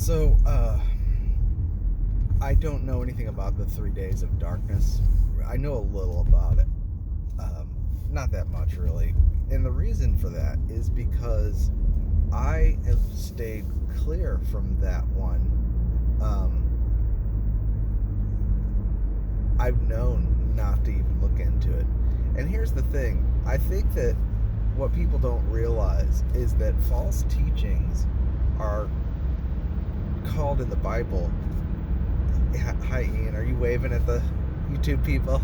So, I don't know anything about the 3 days of darkness. I know a little about it. Not that much, really. And the reason for that is because I have stayed clear from that one. I've known not to even look into it. And here's the thing. I think that what people don't realize is that false teachings are called in the Bible. Hi, Ian. Are you waving at the YouTube people?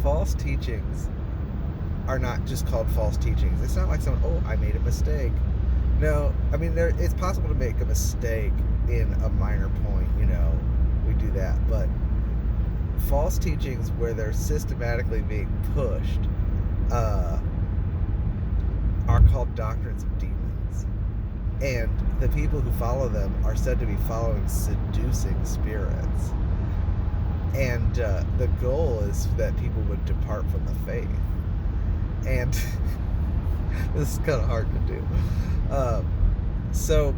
False teachings are not just called false teachings. It's not like someone, I made a mistake. No, I mean, it's possible to make a mistake in a minor point, we do that. But false teachings where they're systematically being pushed are called doctrines of demons. And the people who follow them are said to be following seducing spirits. And the goal is that people would depart from the faith. And this is kind of hard to do. So,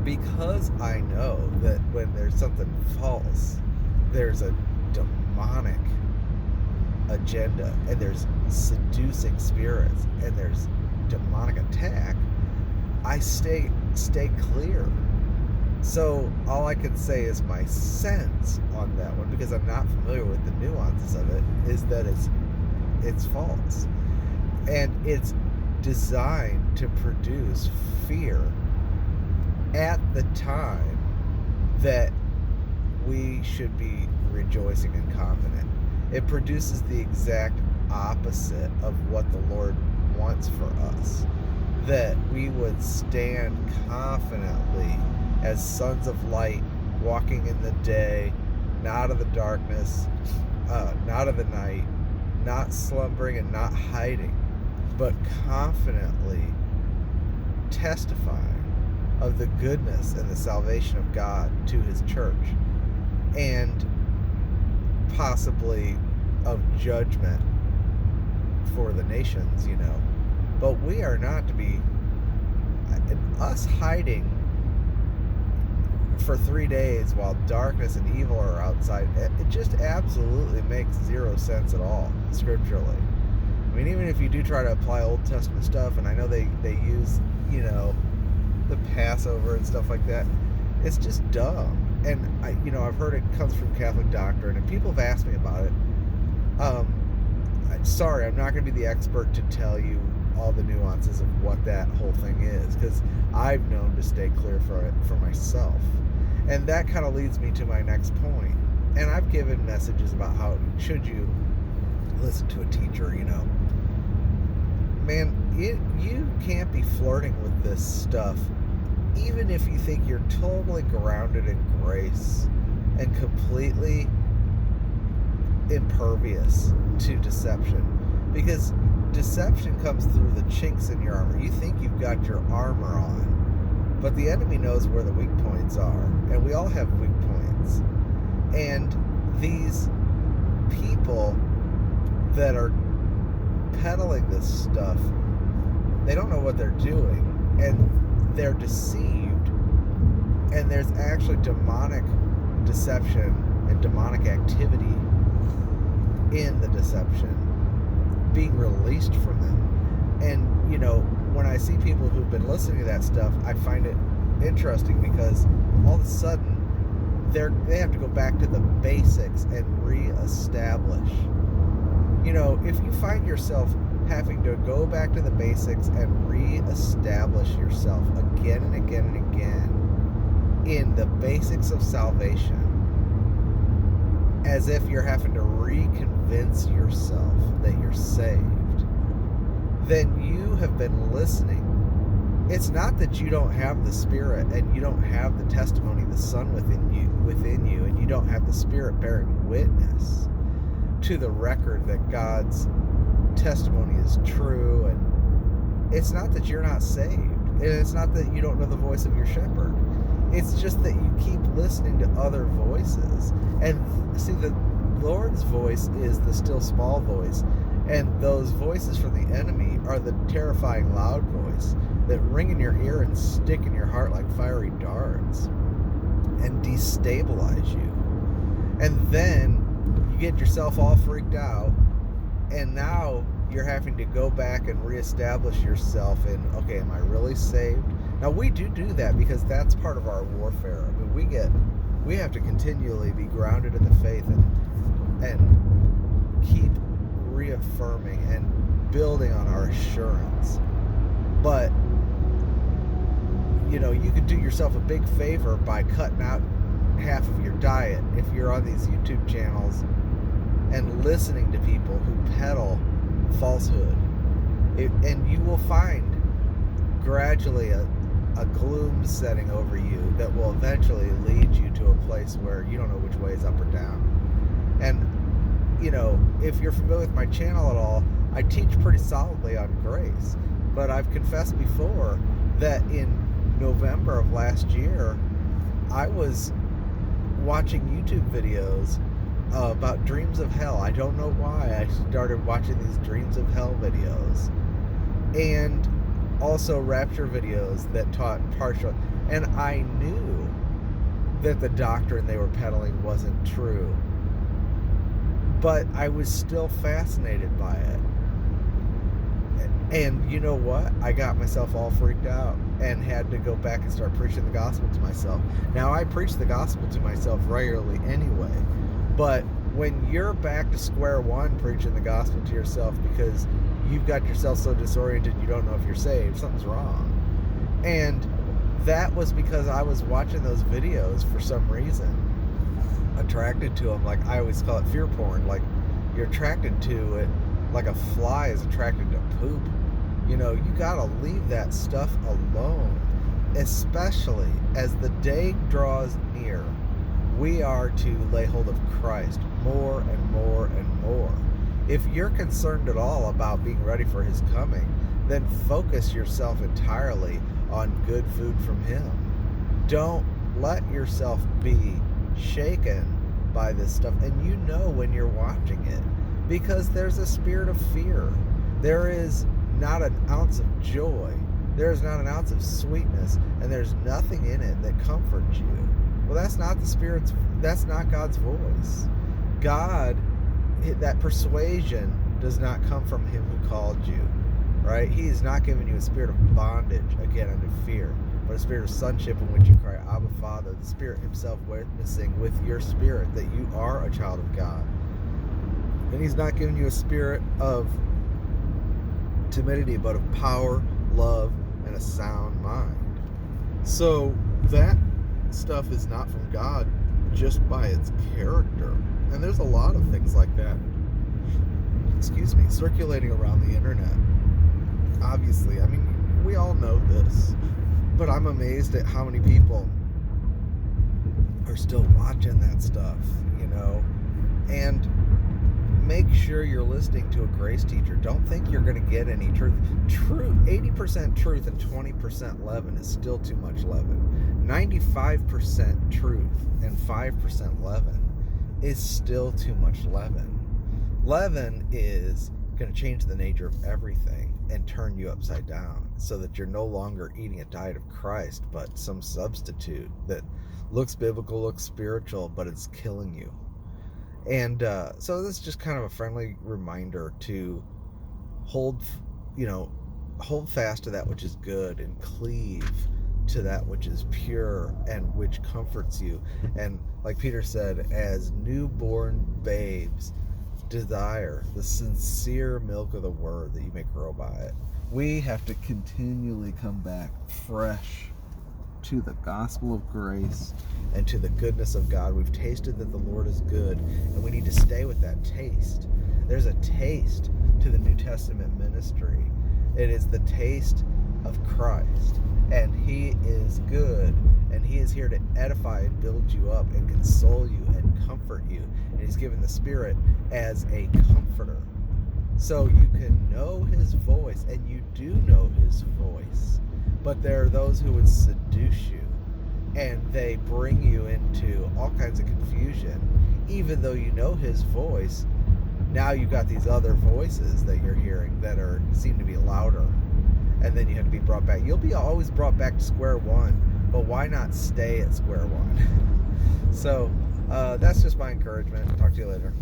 because I know that when there's something false, there's a demonic agenda, and there's seducing spirits, and there's demonic attack, I stay clear. So all I can say is my sense on that one, because I'm not familiar with the nuances of it, is that it's false. And it's designed to produce fear at the time that we should be rejoicing and confident. It produces the exact opposite of what the Lord wants for us. That we would stand confidently as sons of light, walking in the day, not of the darkness, not of the night, not slumbering and not hiding, but confidently testifying of the goodness and the salvation of God to His church, and possibly of judgment for the nations, But we are not to be, us hiding for 3 days while darkness and evil are outside, it just absolutely makes zero sense at all, scripturally. I mean, even if you do try to apply Old Testament stuff, and I know they use, the Passover and stuff like that, it's just dumb. And I've heard it comes from Catholic doctrine, and people have asked me about it. Sorry, I'm not going to be the expert to tell you all the nuances of what that whole thing is, because I've known to stay clear for myself. And that kind of leads me to my next point. And I've given messages about how should you listen to a teacher, Man, you can't be flirting with this stuff, even if you think you're totally grounded in grace and completely impervious to deception. Because deception comes through the chinks in your armor. You think you've got your armor on, but the enemy knows where the weak points are, and we all have weak points. And these people that are peddling this stuff, they don't know what they're doing, and they're deceived, and there's actually demonic deception and demonic activity in the deception being released from them. And when I see people who've been listening to that stuff, I find it interesting, because all of a sudden they have to go back to the basics and reestablish. If you find yourself having to go back to the basics and reestablish yourself again and again and again in the basics of salvation, as if you're having to reconvince yourself that you're saved, then you have been listening. It's not that you don't have the Spirit and you don't have the testimony of the Son within you, and you don't have the Spirit bearing witness to the record that God's testimony is true. And it's not that you're not saved, and it's not that you don't know the voice of your shepherd. It's just that you keep listening to other voices. And see, the Lord's voice is the still small voice, And those voices from the enemy are the terrifying loud voice that ring in your ear and stick in your heart like fiery darts and destabilize you. And then you get yourself all freaked out, and now you're having to go back and reestablish yourself in, okay, am I really saved? Now, we do that because that's part of our warfare. I mean, we have to continually be grounded in the faith and keep reaffirming and building on our assurance. But you could do yourself a big favor by cutting out half of your diet if you're on these YouTube channels and listening to people who peddle falsehood. And you will find gradually a gloom setting over you that will eventually lead you to a place where you don't know which way is up or down. And if you're familiar with my channel at all, I teach pretty solidly on grace. But I've confessed before that in November of last year, I was watching YouTube videos about dreams of hell. I don't know why I started watching these dreams of hell videos. And also rapture videos that taught partial. And I knew that the doctrine they were peddling wasn't true. But I was still fascinated by it. And you know what? I got myself all freaked out and had to go back and start preaching the gospel to myself. Now, I preach the gospel to myself regularly anyway. But when you're back to square one preaching the gospel to yourself because you've got yourself so disoriented you don't know if you're saved, something's wrong. And that was because I was watching those videos for some reason, attracted to them. Like, I always call it fear porn. Like, you're attracted to it like a fly is attracted to poop. You gotta leave that stuff alone, especially as the day draws near. We are to lay hold of Christ more and more and more. If you're concerned at all about being ready for his coming, then focus yourself entirely on good food from him. Don't let yourself be shaken by this stuff. And when you're watching it, because there's a spirit of fear. There is not an ounce of joy. There is not an ounce of sweetness, and there's nothing in it that comforts you. Well, that's not God's voice. God, that persuasion does not come from him who called you, right? He is not giving you a spirit of bondage, again, under fear, but a spirit of sonship in which you cry, Abba, Father, the Spirit himself witnessing with your spirit that you are a child of God. And he's not giving you a spirit of timidity, but of power, love, and a sound mind. So that stuff is not from God just by its character. And there's a lot of things like that, circulating around the internet. Obviously, I mean, we all know this, but I'm amazed at how many people are still watching that stuff, and make sure you're listening to a grace teacher. Don't think you're going to get any truth. 80% truth and 20% leaven is still too much leaven. 95% truth and 5% leaven is still too much leaven. Leaven is going to change the nature of everything and turn you upside down so that you're no longer eating a diet of Christ, but some substitute that looks biblical, looks spiritual, but it's killing you. And so this is just kind of a friendly reminder to hold fast to that which is good and cleave to that which is pure and which comforts you. And like Peter said, as newborn babes, desire the sincere milk of the word that you may grow by it. We have to continually come back fresh to the gospel of grace and to the goodness of God. We've tasted that the Lord is good, and we need to stay with that taste. There's a taste to the New Testament ministry. It is the taste of Christ, and he is good, and he is here to edify and build you up and console you and comfort you, and he's given the Spirit as a comforter so you can know his voice, and you do know his voice. But there are those who would seduce you, and they bring you into all kinds of confusion, even though you know his voice. Now you've got these other voices that you're hearing that seem to be louder, and then you have to be brought back. You'll be always brought back to square one, but why not stay at square one? So that's just my encouragement. Talk to you later.